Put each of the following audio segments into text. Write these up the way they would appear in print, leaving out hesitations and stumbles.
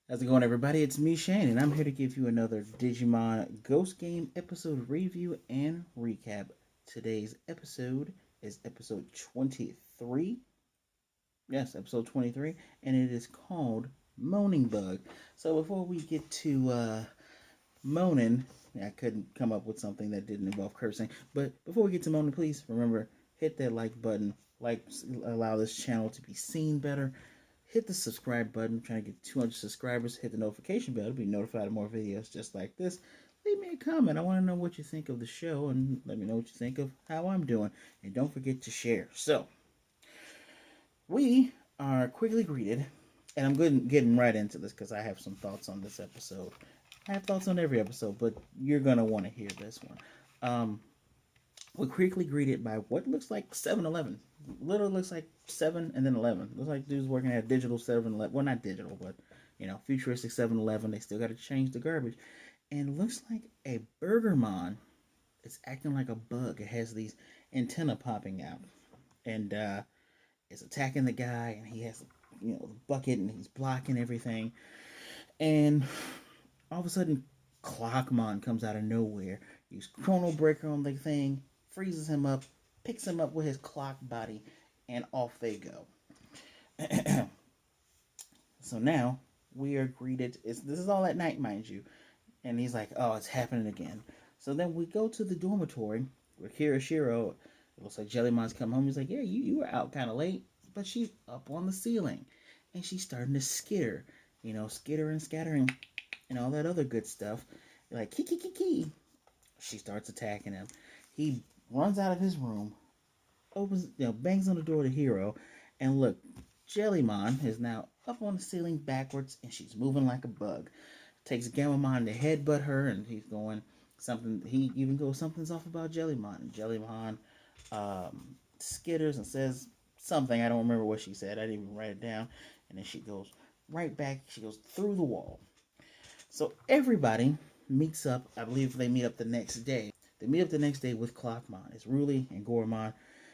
How's it going, everybody? It's me, Shane, and I'm here to give you another Digimon Ghost Game episode review and recap. Today's episode is episode 23. Yes, episode 23, and it is called Moaning Bug. So before we get to moaning, I couldn't come up with something that didn't involve cursing, but before we get to moaning, please remember, hit that like button. Like, allow this channel to be seen better. Hit the subscribe button. I'm trying to get 200 subscribers. Hit the notification bell to be notified of more videos just like this. Leave me a comment. I want to know what you think of the show, and let me know what you think of how I'm doing. And don't forget to share. So, we are quickly greeted, and I'm getting right into this because I have some thoughts on this episode. I have thoughts on every episode, but you're going to want to hear this one. We're quickly greeted by what looks like 7-Eleven. Literally looks like 7 and then 11. Looks like dudes working at a digital 7-Eleven. Well, not digital, but, futuristic 7-Eleven. They still got to change the garbage. And looks like a Burgermon is acting like a bug. It has these antenna popping out. And it's attacking the guy. And he has, the bucket and he's blocking everything. And all of a sudden, Clockmon comes out of nowhere. Use Chrono Breaker on the thing, freezes him up, picks him up with his clock body, and off they go. So now we are greeted. This is all at night, mind you. And he's like, "Oh, it's happening again." So then we go to the dormitory where Kirishiro. It looks like Jellymon's come home. He's like, "Yeah, you were out kind of late, but she's up on the ceiling, and she's starting to skitter, skitter and scattering, and all that other good stuff." Like, key. She starts attacking him. He runs out of his room, opens, bangs on the door to Hero, and look, Jellymon is now up on the ceiling backwards, and she's moving like a bug. Takes Gammamon to headbutt her, and he's going something. He even goes, "Something's off about Jellymon." And Jellymon skitters and says something. I don't remember what she said. I didn't even write it down. And then she goes right back. She goes through the wall. So everybody meets up. I believe they meet up the next day. They meet up the next day with Clockmon. It's Ruli and Angoramon,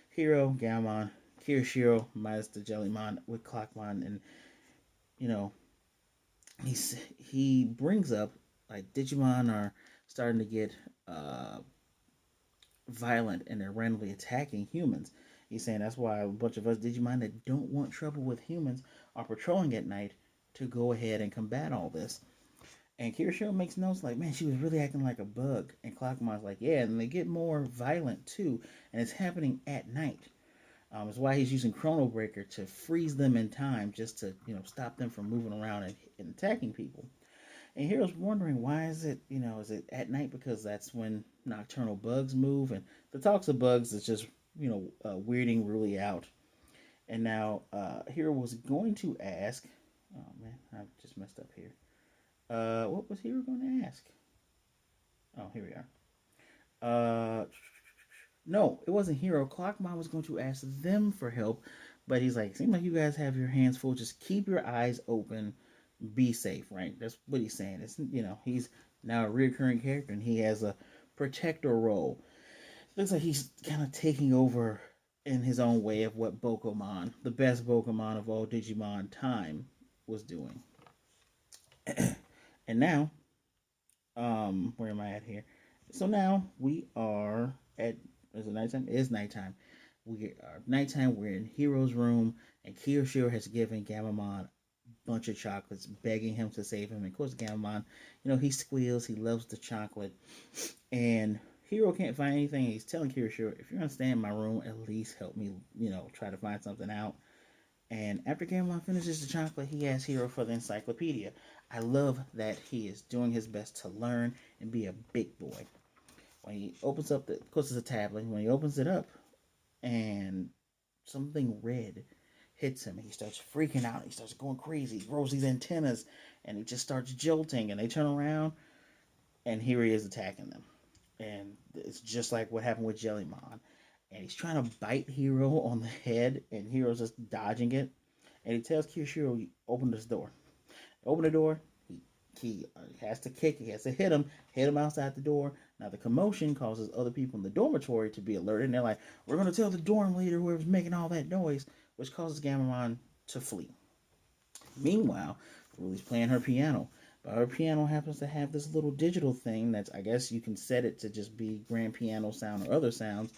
Hero, Gammamon, Kirishiro, minus the Jellymon with Clockmon, and he brings up like Digimon are starting to get violent and they're randomly attacking humans. He's saying that's why a bunch of us Digimon that don't want trouble with humans are patrolling at night to go ahead and combat all this. And Kirishiro makes notes like, "Man, she was really acting like a bug." And Clockmon's like, "Yeah," and they get more violent too, and it's happening at night. It's why he's using Chrono Breaker to freeze them in time, just to stop them from moving around and attacking people. And Hero's wondering, why is it at night because that's when nocturnal bugs move, and the talks of bugs is just weirding Ruli out. And now Hero was going to ask, oh man, I just messed up here. What was Hero going to ask? Oh, here we are. No, it wasn't Hero. Clockmon was going to ask them for help, but he's like, "Seems like you guys have your hands full. Just keep your eyes open. Be safe," right? That's what he's saying. It's he's now a recurring character and he has a protector role. It looks like he's kind of taking over in his own way of what Bokomon, the best Bokomon of all Digimon time, was doing. And now, where am I at here? So now we are at, is it nighttime? It is nighttime. We are nighttime. We're in Hero's room, and Kirishiro has given Gammamon a bunch of chocolates, begging him to save him. And of course, Gammamon, he squeals. He loves the chocolate, and Hero can't find anything. He's telling Kirishiro, "If you're gonna stay in my room, at least help me, try to find something out." And after Gammamon finishes the chocolate, he asks Hero for the encyclopedia. I love that he is doing his best to learn and be a big boy. When he opens up of course it's a tablet, when he opens it up and something red hits him, he starts freaking out. He starts going crazy. He rolls these antennas and he just starts jolting, and they turn around and here he is attacking them. And it's just like what happened with Jellymon. And he's trying to bite Hero on the head, and Hero's just dodging it. And he tells Kirishiro, "Open this door." Open the door. He has to kick. He has to hit him outside the door. Now the commotion causes other people in the dormitory to be alerted, and they're like, "We're going to tell the dorm leader whoever's making all that noise," which causes Gammamon to flee. Meanwhile, Ruly's playing her piano. But her piano happens to have this little digital thing that's, I guess you can set it to just be grand piano sound or other sounds.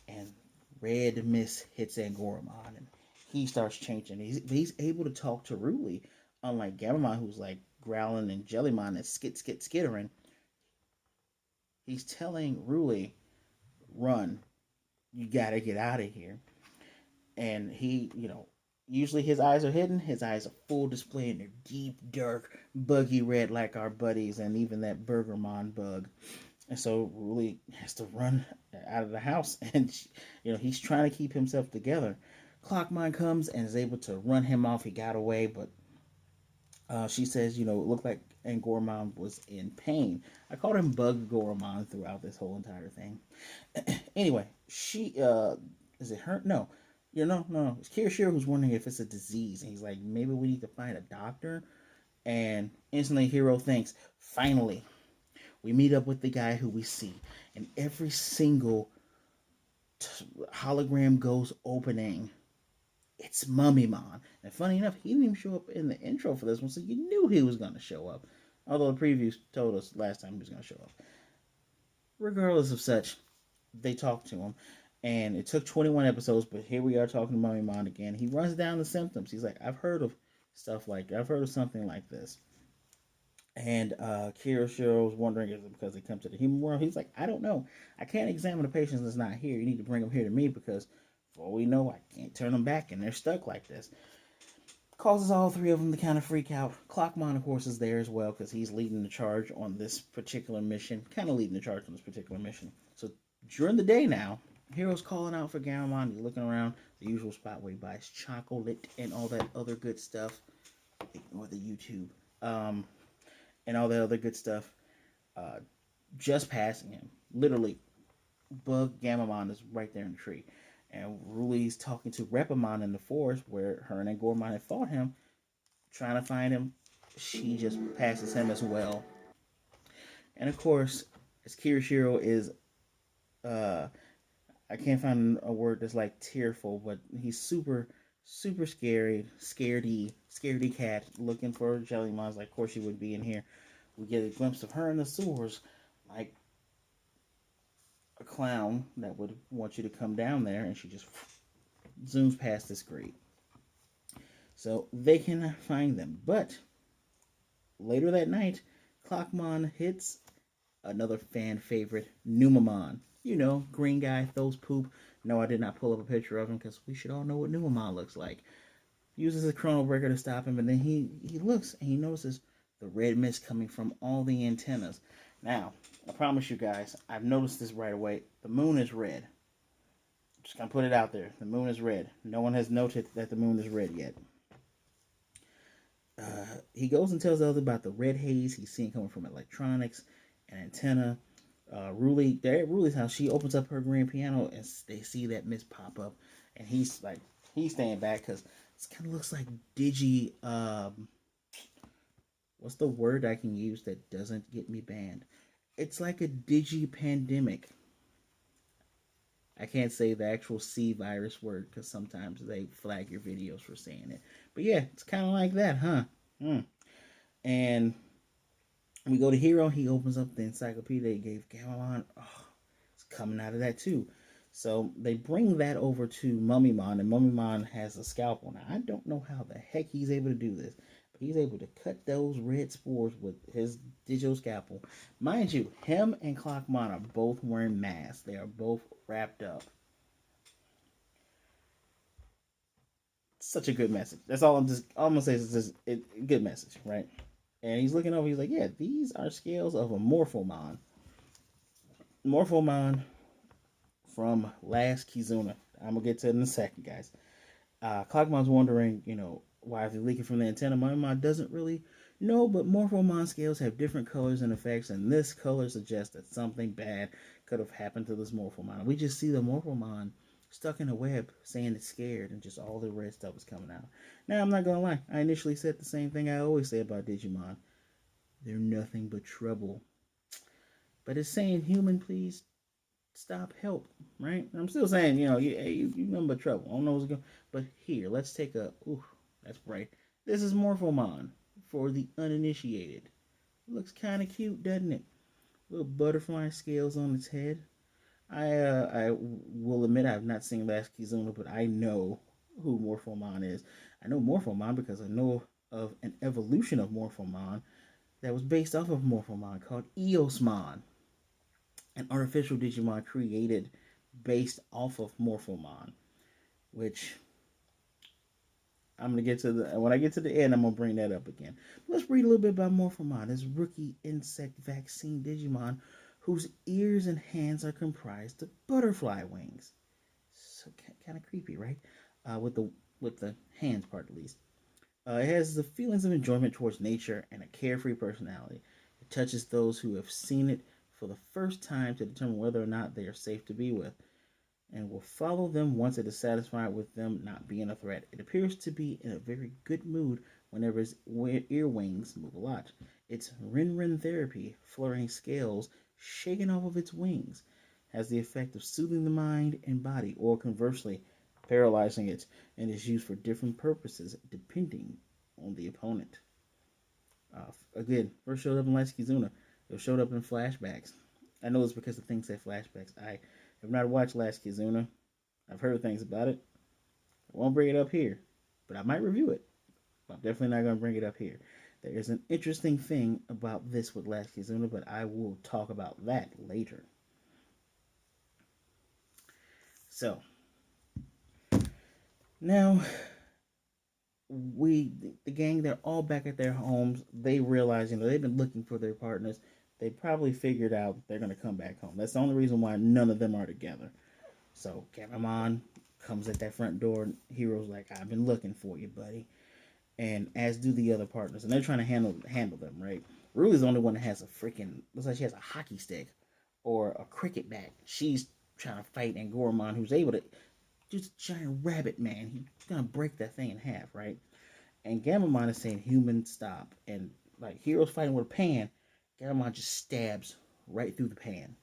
And red mist hits Angoramon, and he starts changing. He's able to talk to Ruly, unlike Gammamon, who's like growling, and Jellymon is skittering. He's telling Ruly, "Run! You gotta get out of here." And he, usually his eyes are hidden. His eyes are full display, and they're deep, dark, buggy red like our buddies, and even that Burgermon bug. And so Ruly has to run out of the house, and he's trying to keep himself together. Clockmon comes and is able to run him off. He got away, but she says, it looked like Angoramon was in pain. I called him Bug Goramon throughout this whole entire thing. Anyway, she is it her? No, no. It's Kirishiro who's wondering if it's a disease, and he's like, maybe we need to find a doctor. And instantly, Hero thinks, finally, we meet up with the guy who we see, and every single hologram goes opening. It's Mummymon. And funny enough, he didn't even show up in the intro for this one, so you knew he was going to show up. Although the previews told us last time he was going to show up. Regardless of such, they talked to him. And it took 21 episodes, but here we are talking to Mummymon again. He runs down the symptoms. He's like, I've heard of something like this. And Kirishiro was wondering, is it because they come to the human world? He's like, I don't know. I can't examine a patient that's not here. You need to bring them here to me because, for all we know, I can't turn them back and they're stuck like this. Causes all three of them to kind of freak out. Clockmon, of course, is there as well because he's leading the charge on this particular mission. So during the day now, Hero's calling out for Gammamon. He's looking around the usual spot where he buys chocolate and all that other good stuff. Ignore the YouTube. And all the other good stuff, just passing him. Literally, Bug Gammamon is right there in the tree. And Ruly's talking to Repamon in the forest where her and Angoramon had fought him, trying to find him. She just passes him as well. And of course, as Kirishiro is, I can't find a word that's like tearful, but he's super, super scaredy cat, looking for Jellymon. Like, of course she would be in here. We get a glimpse of her in the sewers, like a clown that would want you to come down there, and she just zooms past this grate. So they cannot find them. But later that night, Clockmon hits another fan favorite, Numamon. Green guy, throws poop. No, I did not pull up a picture of him because we should all know what Numamon looks like. Uses a chrono breaker to stop him, and then he looks and he notices the red mist coming from all the antennas. Now, I promise you guys, I've noticed this right away. The moon is red. I'm just going to put it out there. The moon is red. No one has noted that the moon is red yet. He goes and tells the other about the red haze he's seeing coming from electronics and antenna. Ruly, they're at Ruly's house. She opens up her grand piano, and they see that mist pop up. And he's staying back because it kind of looks like what's the word I can use that doesn't get me banned? It's like a digi-pandemic. I can't say the actual C virus word because sometimes they flag your videos for saying it. But yeah, it's kind of like that, huh? And we go to Hero. He opens up the encyclopedia they gave Gammamon. Oh, it's coming out of that too. So they bring that over to Mummymon, and Mummymon has a scalpel. Now, I don't know how the heck he's able to do this. He's able to cut those red spores with his digital scalpel. Mind you, him and Clockmon are both wearing masks. They are both wrapped up. Such a good message. That's all I'm gonna say is just a good message, right? And he's looking over. He's like, yeah, these are scales of a Morphomon. Morphomon from last Kizuna. I'm gonna get to it in a second, guys. Clockmon's wondering, why are they leaking from the antenna? Mummymon doesn't really know, but Morphomon scales have different colors and effects, and this color suggests that something bad could have happened to this Morphomon. We just see the Morphomon stuck in a web saying it's scared, and just all the red stuff is coming out. Now, I'm not gonna lie, I initially said the same thing I always say about Digimon. They're nothing but trouble. But it's saying, human, please stop, help, right? I'm still saying, you nothing but trouble. I don't know what's going. But here, let's take a. Ooh, that's bright. This is Morphomon for the uninitiated. It looks kind of cute, doesn't it? Little butterfly scales on its head. I will admit I have not seen Last Kizuna, but I know who Morphomon is. I know Morphomon because I know of an evolution of Morphomon that was based off of Morphomon called Eosmon, an artificial Digimon created based off of Morphomon, which I'm gonna get to the when I get to the end, I'm gonna bring that up again. Let's read a little bit about Morphomon, this rookie insect vaccine Digimon whose ears and hands are comprised of butterfly wings. So kind of creepy, right? With the hands part at least. It has the feelings of enjoyment towards nature and a carefree personality. It touches those who have seen it for the first time to determine whether or not they are safe to be with, and will follow them once it is satisfied with them not being a threat. It appears to be in a very good mood whenever its ear wings move a lot. Its Rin therapy, flurrying scales shaken off of its wings, has the effect of soothing the mind and body, or conversely, paralyzing it, and is used for different purposes depending on the opponent. Again, first showed up in Last Kizuna. It showed up in flashbacks. I know it's because the thing said flashbacks. I have not watched Last Kizuna. I've heard things about it. I won't bring it up here, but I might review it. But I'm definitely not going to bring it up here. There is an interesting thing about this with Last Kizuna, but I will talk about that later. So, now the gang, they're all back at their homes. They realize, they've been looking for their partners. They probably figured out they're going to come back home. That's the only reason why none of them are together. So Gammamon comes at that front door. Hero's like, I've been looking for you, buddy. And as do the other partners. And they're trying to handle them, right? Ruli's the only one that has a freaking, looks like she has a hockey stick or a cricket bat. She's trying to fight Angoramon, who's able to, just a giant rabbit man. He's gonna break that thing in half, right? And Gammamon is saying, human, stop. And like Hero's fighting with a pan, Gammamon just stabs right through the pan.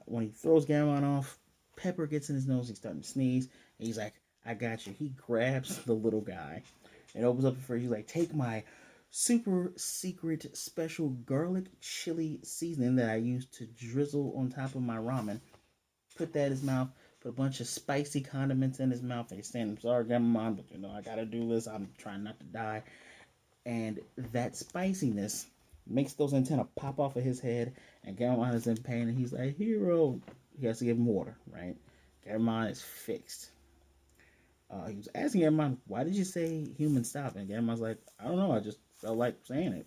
When he throws Gammon off, Pepper gets in his nose. He's starting to sneeze. And he's like, I got you. He grabs the little guy and opens up the fridge. He's like, take my super secret special garlic chili seasoning that I use to drizzle on top of my ramen. Put that in his mouth. Put a bunch of spicy condiments in his mouth. And he's saying, I'm sorry, Gammon, but I got to do this. I'm trying not to die. And that spiciness makes those antennas pop off of his head, and Gammon is in pain, and he's like, Hero. He has to give him water, right? Gammon is fixed. He was asking Gammon, why did you say human stop? And Gammon's like, I don't know, I just felt like saying it.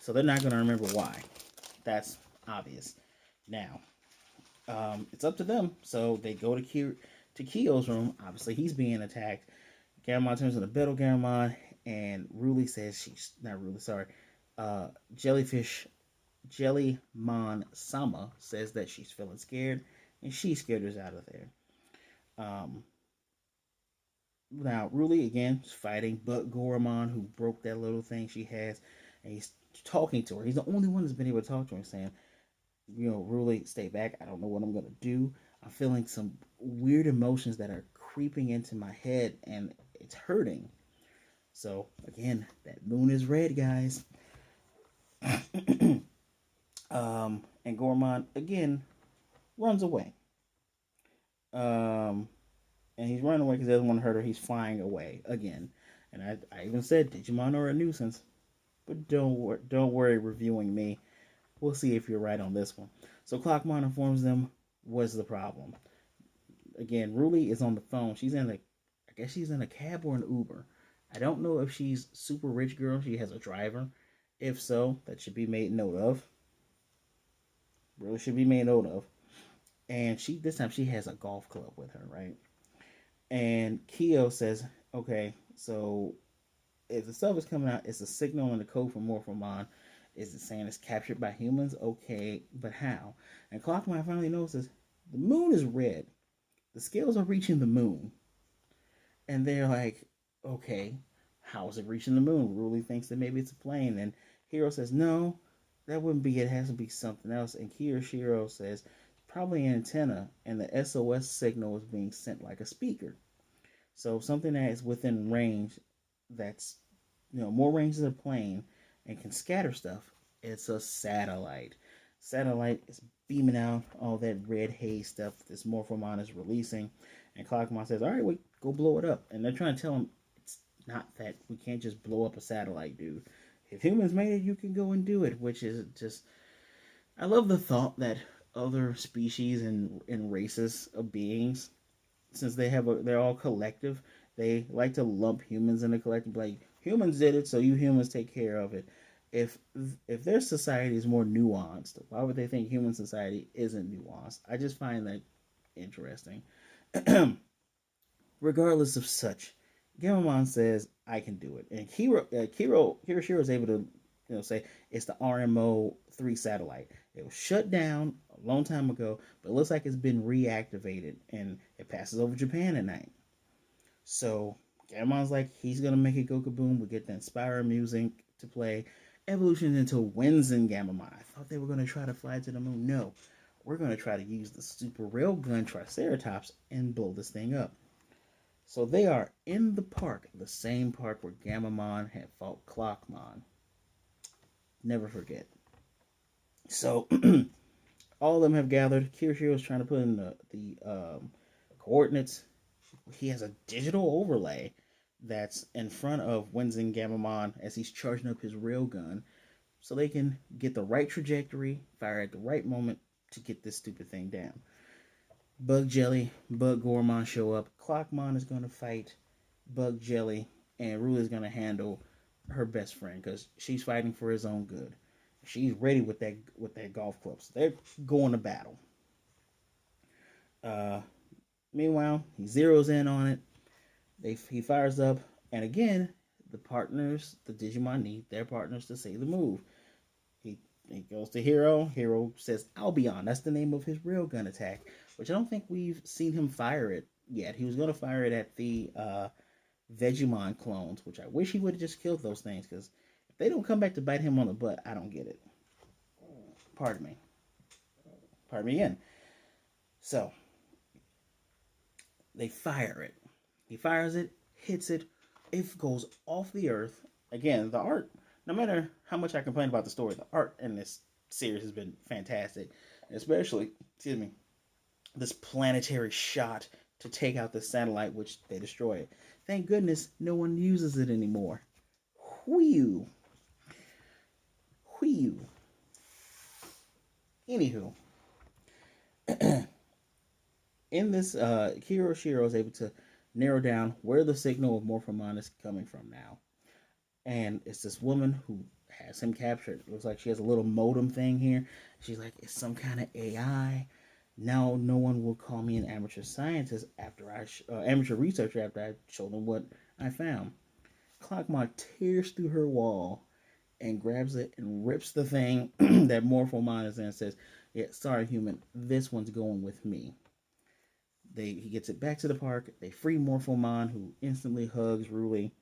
So they're not going to remember why. That's obvious. Now, it's up to them. So they go to Kyo's room. Obviously, he's being attacked. Gammon turns into Betel Gammon, and Ruli says she's not Ruli, sorry. Jellymon Sama says that she's feeling scared, and she scared us out of there. Now Ruli again is fighting, but Goramon, who broke that little thing she has, and he's talking to her. He's the only one that's been able to talk to her, saying, Ruli, stay back. I don't know what I'm gonna do. I'm feeling some weird emotions that are creeping into my head, and it's hurting. So again, that moon is red, guys. And Gormon again runs away. And he's running away because he doesn't want to hurt her. He's flying away again. And I even said Digimon are a nuisance, but don't worry reviewing me. We'll see if you're right on this one. So Clockmon informs them what's the problem. Again, Ruli is on the phone. I guess she's in a cab or an Uber. I don't know if she's super rich girl. She has a driver. If so, that should be made note of. Really should be made note of. And this time she has a golf club with her, right? And Kyo says, okay, so if the stuff is coming out, it's a signal in the code for Morphomon. Is it saying it's captured by humans? Okay, but how? And Clockmon finally notices the moon is red. The scales are reaching the moon. And they're like, okay, how is it reaching the moon? Ruli thinks that maybe it's a plane. And Hero says, no, that wouldn't be it. It has to be something else. And Kiyoshiro says, probably an antenna. And the SOS signal is being sent like a speaker. So something that is within range that's more range than a plane and can scatter stuff. It's a satellite. Satellite is beaming out all that red haze stuff this Morphomon is releasing, and Clockmon says, "All right, wait, go blow it up." And they're trying to tell him it's not that we can't just blow up a satellite, dude. If humans made it, you can go and do it. Which is just, I love the thought that other species and races of beings, since they're all collective, they like to lump humans in a collective. Like, humans did it, so you humans take care of it. If if their society is more nuanced, why would they think human society isn't nuanced? I just find that interesting. Regardless of such, Gammamon says I can do it, and Hiroshiro is able to say it's the RMO 3 satellite. It was shut down a long time ago, but it looks like it's been reactivated, and it passes over Japan at night. So Gammon's like he's gonna make it go kaboom. We get the Inspire music to play. Evolution into Winds and Gammamon. I thought they were gonna try to fly to the moon. No, we're gonna try to use the super railgun Triceratops and blow this thing up. So they are in the park, the same park where Gammamon had fought Clockmon. Never forget. So all of them have gathered. Kirishiro is trying to put in the coordinates. He has a digital overlay that's in front of Wenzin Gammamon as he's charging up his railgun, so they can get the right trajectory, fire at the right moment to get this stupid thing down. Bug Jelly, Bug Gormon show up. Clockmon is going to fight Bug Jelly, and Rue is going to handle her best friend because she's fighting for his own good. She's ready with that golf club. So they're going to battle. Uh, Meanwhile, he zeroes in on it. He fires up, and again, the partners, the Digimon need their partners to say the move. He goes to Hero. Hero says Albion. That's the name of his railgun attack, which I don't think we've seen him fire it yet. He was going to fire it at the Vegemon clones, which I wish he would have just killed those things, because if they don't come back to bite him on the butt, I don't get it. Pardon me. Pardon me again. So, they fire it. He fires it, hits it, it goes off the earth. Again, the art, no matter how much I complain about the story, the art in this series has been fantastic. Especially, excuse me, this planetary shot to take out the satellite, which they destroy it. Thank goodness no one uses it anymore. Whew. Whew. Anywho, in this, Kiroshiro is able to narrow down where the signal of Morphomon is coming from now. And it's this woman who has him captured. It looks like she has a little modem thing here. She's like, it's some kind of AI. Now no one will call me an amateur scientist after amateur researcher after I show them what I found. Clockmon tears through her wall and grabs it and rips the thing that Morphomon is in and says, yeah, sorry, human, this one's going with me. He gets it back to the park. They free Morphomon, who instantly hugs Ruli.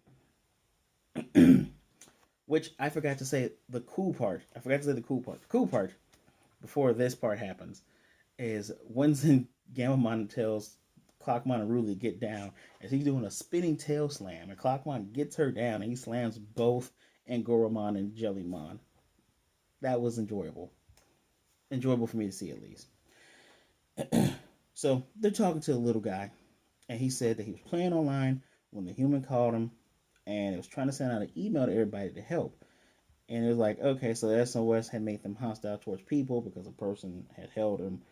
Which I forgot to say the cool part. I forgot to say the cool part. The cool part, before this part happens, is Winston Gammamon tells Clockmon and Ruli to get down as he's doing a spinning tail slam. And Clockmon gets her down and he slams both Angoramon and Jellymon. That was enjoyable. Enjoyable for me to see, at least. So they're talking to a little guy, and he said that he was playing online when the human called him, and it was trying to send out an email to everybody to help. And it was like, okay, so the SOS had made them hostile towards people because a person had held him,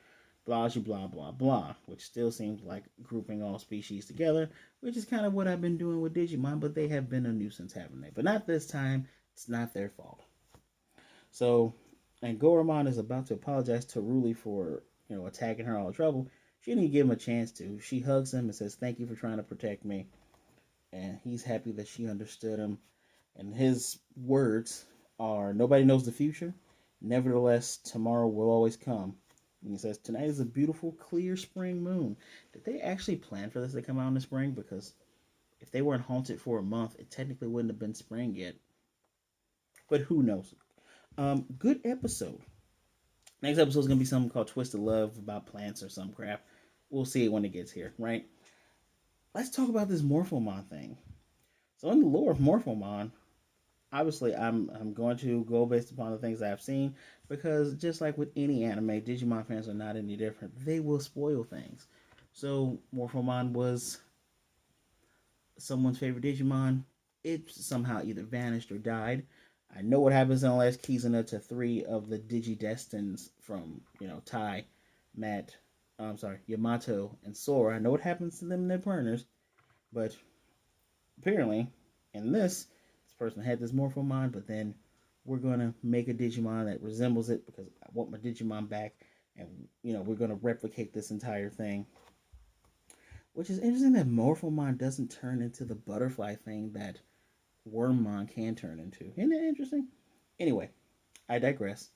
blah, blah, blah, blah, which still seems like grouping all species together, which is kind of what I've been doing with Digimon, but they have been a nuisance, haven't they? But not this time. It's not their fault. So, Angoramon is about to apologize to Ruli for, attacking her all the trouble. She didn't give him a chance to. She hugs him and says, thank you for trying to protect me. And he's happy that she understood him. And his words are, nobody knows the future. Nevertheless, tomorrow will always come. And he says, tonight is a beautiful, clear spring moon. Did they actually plan for this to come out in the spring? Because if they weren't haunted for a month, it technically wouldn't have been spring yet. But who knows? Good episode. Next episode is going to be something called Twisted Love about plants or some crap. We'll see it when it gets here, right? Let's talk about this Morphomon thing. So in the lore of Morphomon, Obviously, I'm going to go based upon the things I've seen because just like with any anime, Digimon fans are not any different. They will spoil things. So Morphomon was someone's favorite Digimon. It somehow either vanished or died. I know what happens in the last Kizuna to three of the Digidestins from Tai, Matt, I'm sorry, Yamato, and Sora. I know what happens to them in their partners, but apparently in this person had this Morphomon, but then we're gonna make a Digimon that resembles it because I want my Digimon back, and we're gonna replicate this entire thing. Which is interesting that Morphomon doesn't turn into the butterfly thing that Wormmon can turn into. Isn't that interesting? Anyway, I digress.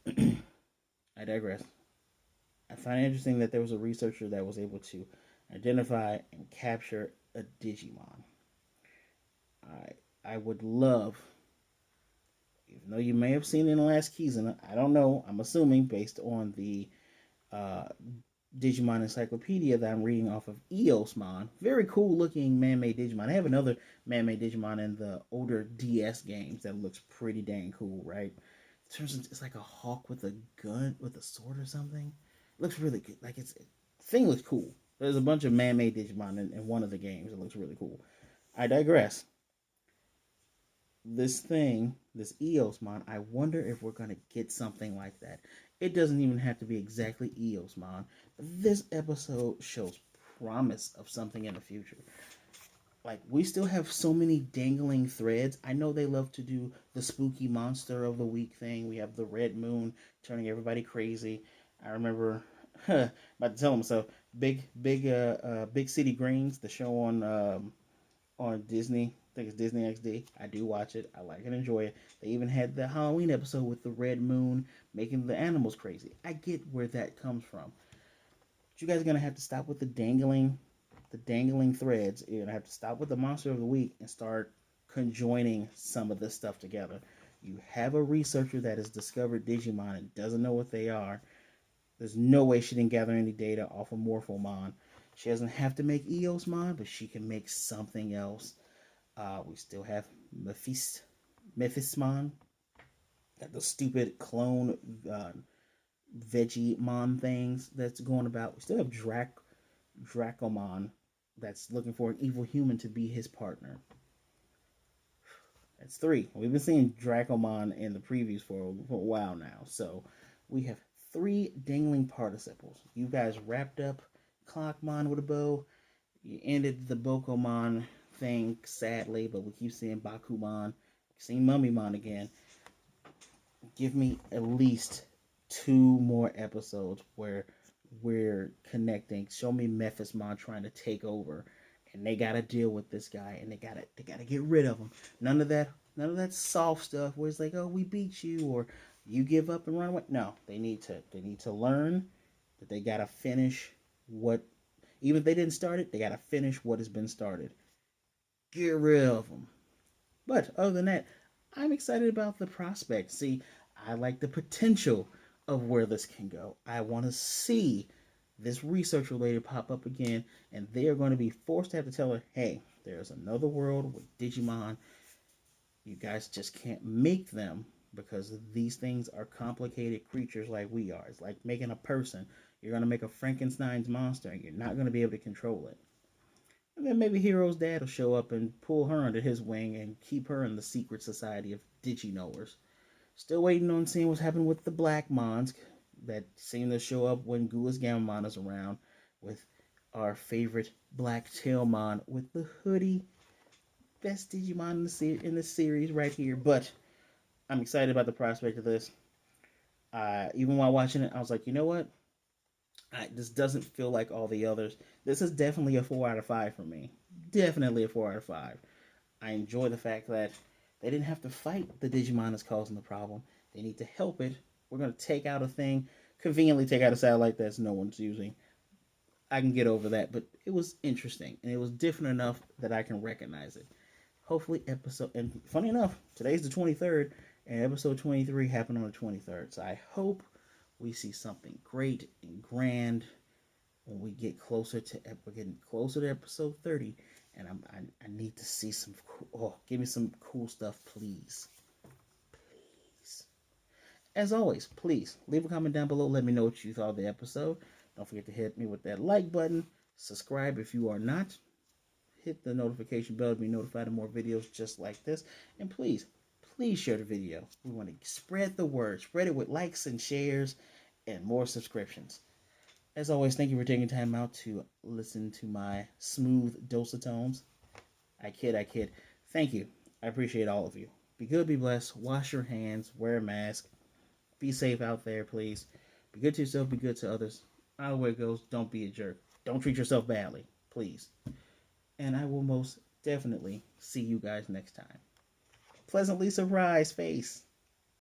I digress. I find it interesting that there was a researcher that was able to identify and capture a Digimon. I would love, even though you may have seen it in the last season, I don't know. I'm assuming based on the uh, Digimon Encyclopedia that I'm reading off of Eosmon. Very cool looking man-made Digimon. I have another man-made Digimon in the older DS games that looks pretty dang cool, right? It turns into, it's like a hawk with a gun, with a sword or something. It looks really good. Like the thing looks cool. There's a bunch of man-made Digimon in one of the games. It looks really cool. I digress. This thing, this Eosmon, I wonder if we're gonna get something like that. It doesn't even have to be exactly Eosmon. This episode shows promise of something in the future. Like we still have so many dangling threads. I know they love to do the spooky monster of the week thing. We have the red moon turning everybody crazy. I remember about to tell them so. Big City Greens, the show on Disney. I think it's Disney XD. I do watch it. I like and enjoy it. They even had the Halloween episode with the red moon making the animals crazy. I get where that comes from. But you guys are gonna have to stop with the dangling threads. You're gonna have to stop with the monster of the week and start conjoining some of this stuff together. You have a researcher that has discovered Digimon and doesn't know what they are. There's no way she didn't gather any data off of Morphomon. She doesn't have to make Eosmon, but she can make something else. We still have Mephismon, got the stupid clone uh, Vegemon things that's going about. We still have Dracomon that's looking for an evil human to be his partner. That's three. We've been seeing Dracomon in the previews for a while now. So we have three dangling participles. You guys wrapped up Clockmon with a bow. You ended the Bokomon thing sadly, but we keep seeing Bakumon, seeing Mummymon again. Give me at least two more episodes where we're connecting. Show me Mephismon trying to take over, and they gotta deal with this guy, and they gotta get rid of him. None of that soft stuff where it's like, oh, we beat you, or you give up and run away. No, they need to learn that they gotta finish what. Even if they didn't start it, they gotta finish what has been started. Get rid of them. But other than that, I'm excited about the prospect. See, I like the potential of where this can go. I want to see this researcher lady pop up again, and they are going to be forced to have to tell her, hey, there's another world with Digimon. You guys just can't make them because these things are complicated creatures like we are. It's like making a person. You're going to make a Frankenstein's monster, and you're not going to be able to control it. And then maybe Hero's dad will show up and pull her under his wing and keep her in the secret society of Digi-knowers. Still waiting on seeing what's happening with the Black Mons that seem to show up when Gua's Gammamon is around with our favorite Black Tailmon with the hoodie. Best Digimon in the series right here. But I'm excited about the prospect of this. Even while watching it, I was like, you know what? This doesn't feel like all the others. This is definitely a 4 out of 5 for me. Definitely a 4 out of 5. I enjoy the fact that they didn't have to fight the Digimon that's causing the problem. They need to help it. We're going to take out a thing, conveniently take out a satellite that's no one's using. I can get over that, but it was interesting and it was different enough that I can recognize it. Hopefully, and funny enough, today's the 23rd, and episode 23 happened on the 23rd. So I hope we see something great and grand when we're getting closer to episode 30, and I need to see some. Give me some cool stuff, please, please. As always, please leave a comment down below. Let me know what you thought of the episode. Don't forget to hit me with that like button. Subscribe if you are not. Hit the notification bell to be notified of more videos just like this. And please, please share the video. We want to spread the word. Spread it with likes and shares and more subscriptions. As always, thank you for taking time out to listen to my smooth dose of tones. I kid, I kid. Thank you. I appreciate all of you. Be good, be blessed. Wash your hands. Wear a mask. Be safe out there, please. Be good to yourself. Be good to others. Either way it goes, don't be a jerk. Don't treat yourself badly, please. And I will most definitely see you guys next time. Pleasantly surprised face.